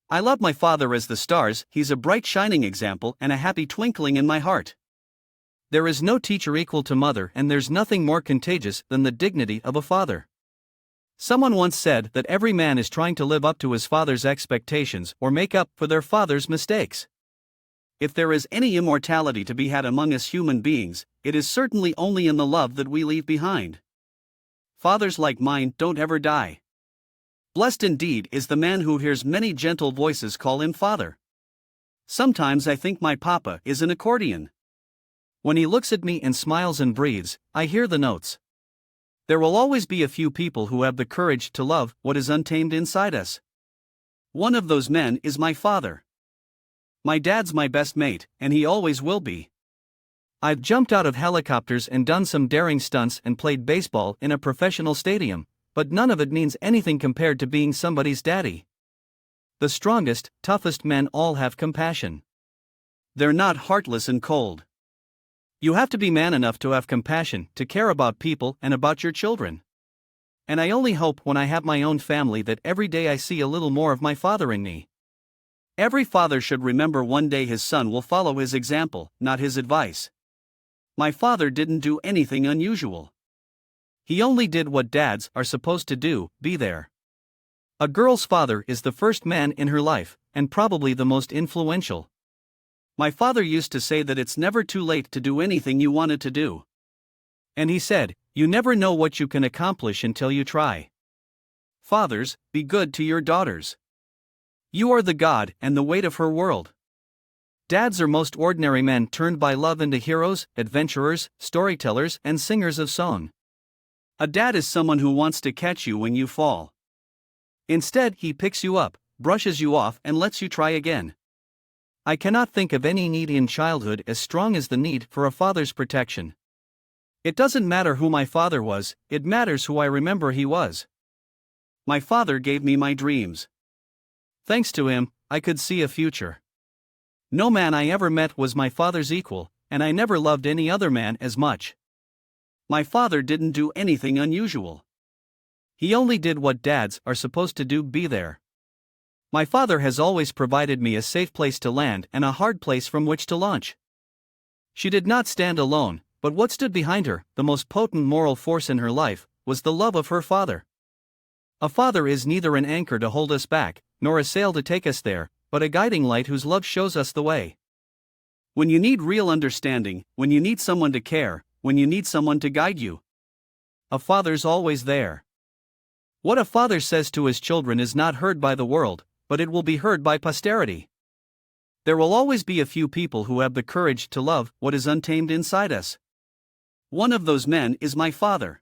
I love my father as the stars, he's a bright shining example and a happy twinkling in my heart. There is no teacher equal to mother, and there's nothing more contagious than the dignity of a father. Someone once said that every man is trying to live up to his father's expectations or make up for their father's mistakes. If there is any immortality to be had among us human beings, it is certainly only in the love that we leave behind. Fathers like mine don't ever die. Blessed indeed is the man who hears many gentle voices call him father. Sometimes I think my papa is an accordion. When he looks at me and smiles and breathes, I hear the notes. There will always be a few people who have the courage to love what is untamed inside us. One of those men is my father. My dad's my best mate, and he always will be. I've jumped out of helicopters and done some daring stunts and played baseball in a professional stadium, but none of it means anything compared to being somebody's daddy. The strongest, toughest men all have compassion. They're not heartless and cold. You have to be man enough to have compassion, to care about people and about your children. And I only hope when I have my own family that every day I see a little more of my father in me. Every father should remember one day his son will follow his example, not his advice. My father didn't do anything unusual. He only did what dads are supposed to do, be there. A girl's father is the first man in her life, and probably the most influential. My father used to say that it's never too late to do anything you wanted to do. And he said, you never know what you can accomplish until you try. Fathers, be good to your daughters. You are the God and the weight of her world. Dads are most ordinary men turned by love into heroes, adventurers, storytellers, and singers of song. A dad is someone who wants to catch you when you fall. Instead, he picks you up, brushes you off, and lets you try again. I cannot think of any need in childhood as strong as the need for a father's protection. It doesn't matter who my father was, it matters who I remember he was. My father gave me my dreams. Thanks to him, I could see a future. No man I ever met was my father's equal, and I never loved any other man as much. My father didn't do anything unusual. He only did what dads are supposed to do, be there. My father has always provided me a safe place to land and a hard place from which to launch. She did not stand alone, but what stood behind her, the most potent moral force in her life, was the love of her father. A father is neither an anchor to hold us back, nor a sail to take us there, but a guiding light whose love shows us the way. When you need real understanding, when you need someone to care, when you need someone to guide you, a father's always there. What a father says to his children is not heard by the world, but it will be heard by posterity. There will always be a few people who have the courage to love what is untamed inside us. One of those men is my father.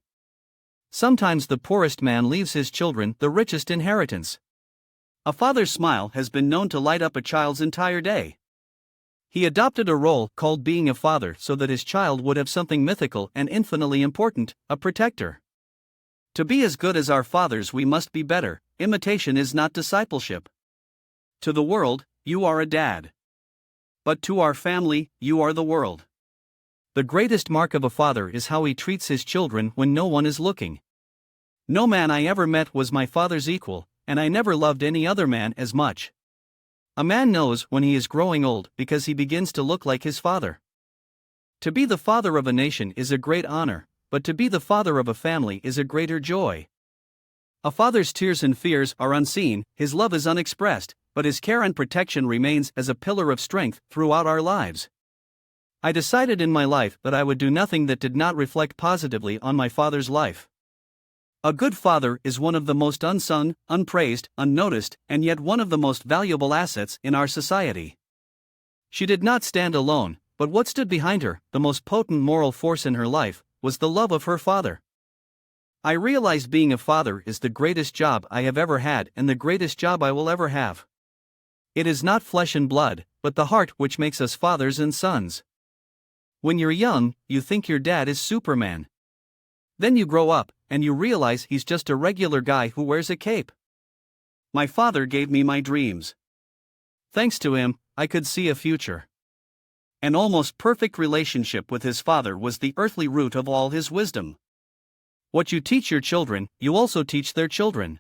Sometimes the poorest man leaves his children the richest inheritance. A father's smile has been known to light up a child's entire day. He adopted a role called being a father so that his child would have something mythical and infinitely important, a protector. To be as good as our fathers, we must be better. Imitation is not discipleship. To the world, you are a dad. But to our family, you are the world. The greatest mark of a father is how he treats his children when no one is looking. No man I ever met was my father's equal, and I never loved any other man as much. A man knows when he is growing old because he begins to look like his father. To be the father of a nation is a great honor, but to be the father of a family is a greater joy. A father's tears and fears are unseen, his love is unexpressed, but his care and protection remains as a pillar of strength throughout our lives. I decided in my life that I would do nothing that did not reflect positively on my father's life. A good father is one of the most unsung, unpraised, unnoticed, and yet one of the most valuable assets in our society. She did not stand alone, but what stood behind her, the most potent moral force in her life, was the love of her father. I realized being a father is the greatest job I have ever had and the greatest job I will ever have. It is not flesh and blood, but the heart which makes us fathers and sons. When you're young, you think your dad is Superman. Then you grow up, and you realize he's just a regular guy who wears a cape. My father gave me my dreams. Thanks to him, I could see a future. An almost perfect relationship with his father was the earthly root of all his wisdom. What you teach your children, you also teach their children.